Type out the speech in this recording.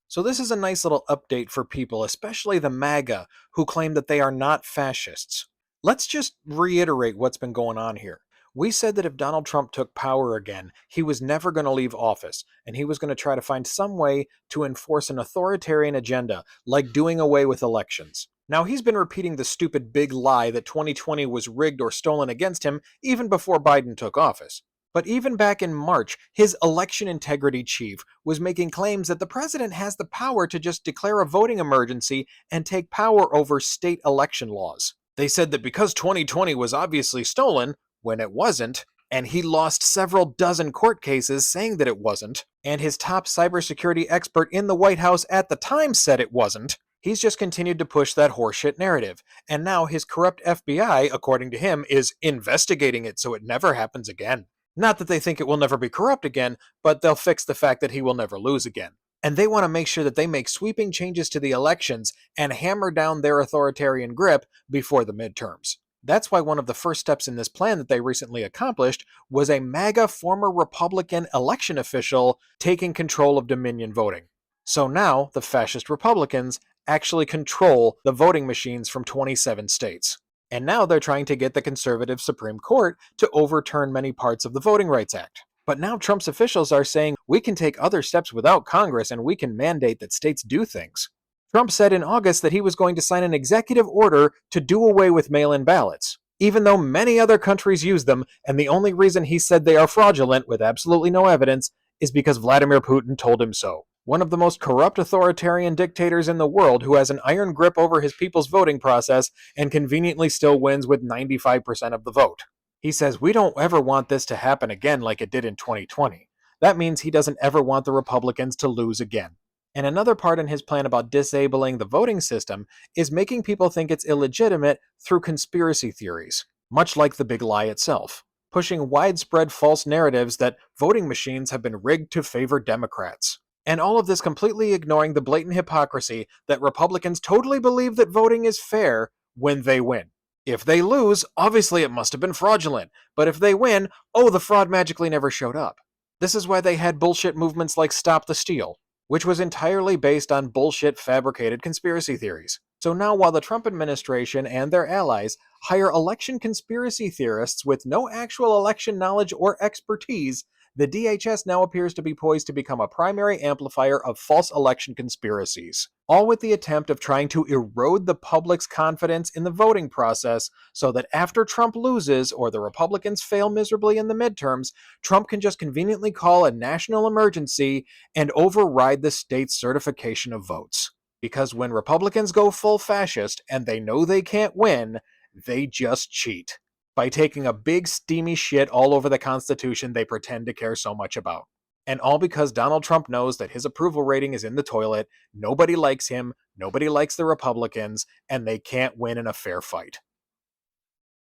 So this is a nice little update for people, especially the MAGA, who claim that they are not fascists. Let's just reiterate what's been going on here. We said that if Donald Trump took power again, he was never going to leave office, and he was going to try to find some way to enforce an authoritarian agenda, like doing away with elections. Now, he's been repeating the stupid big lie that 2020 was rigged or stolen against him even before Biden took office. But even back in March, his election integrity chief was making claims that the president has the power to just declare a voting emergency and take power over state election laws. They said that because 2020 was obviously stolen, when it wasn't, and he lost several dozen court cases saying that it wasn't, and his top cybersecurity expert in the White House at the time said it wasn't, he's just continued to push that horseshit narrative. And now his corrupt FBI, according to him, is investigating it so it never happens again. Not that they think it will never be corrupt again, but they'll fix the fact that he will never lose again. And they want to make sure that they make sweeping changes to the elections and hammer down their authoritarian grip before the midterms. That's why one of the first steps in this plan that they recently accomplished was a MAGA former Republican election official taking control of Dominion voting. So now the fascist Republicans actually control the voting machines from 27 states. And now they're trying to get the conservative Supreme Court to overturn many parts of the Voting Rights Act. But now Trump's officials are saying we can take other steps without Congress and we can mandate that states do things. Trump said in August that he was going to sign an executive order to do away with mail-in ballots, even though many other countries use them, and the only reason he said they are fraudulent with absolutely no evidence is because Vladimir Putin told him so. One of the most corrupt authoritarian dictators in the world who has an iron grip over his people's voting process and conveniently still wins with 95% of the vote. He says we don't ever want this to happen again like it did in 2020. That means he doesn't ever want the Republicans to lose again. And another part in his plan about disabling the voting system is making people think it's illegitimate through conspiracy theories, much like the big lie itself, pushing widespread false narratives that voting machines have been rigged to favor Democrats. And all of this completely ignoring the blatant hypocrisy that Republicans totally believe that voting is fair when they win. If they lose, obviously it must have been fraudulent, but if they win, oh, the fraud magically never showed up. This is why they had bullshit movements like Stop the Steal, which was entirely based on bullshit fabricated conspiracy theories. So now while the Trump administration and their allies hire election conspiracy theorists with no actual election knowledge or expertise, the DHS now appears to be poised to become a primary amplifier of false election conspiracies, all with the attempt of trying to erode the public's confidence in the voting process so that after Trump loses or the Republicans fail miserably in the midterms, Trump can just conveniently call a national emergency and override the state's certification of votes. Because when Republicans go full fascist and they know they can't win, they just cheat by taking a big steamy shit all over the Constitution they pretend to care so much about. And all because Donald Trump knows that his approval rating is in the toilet, nobody likes him, nobody likes the Republicans, and they can't win in a fair fight.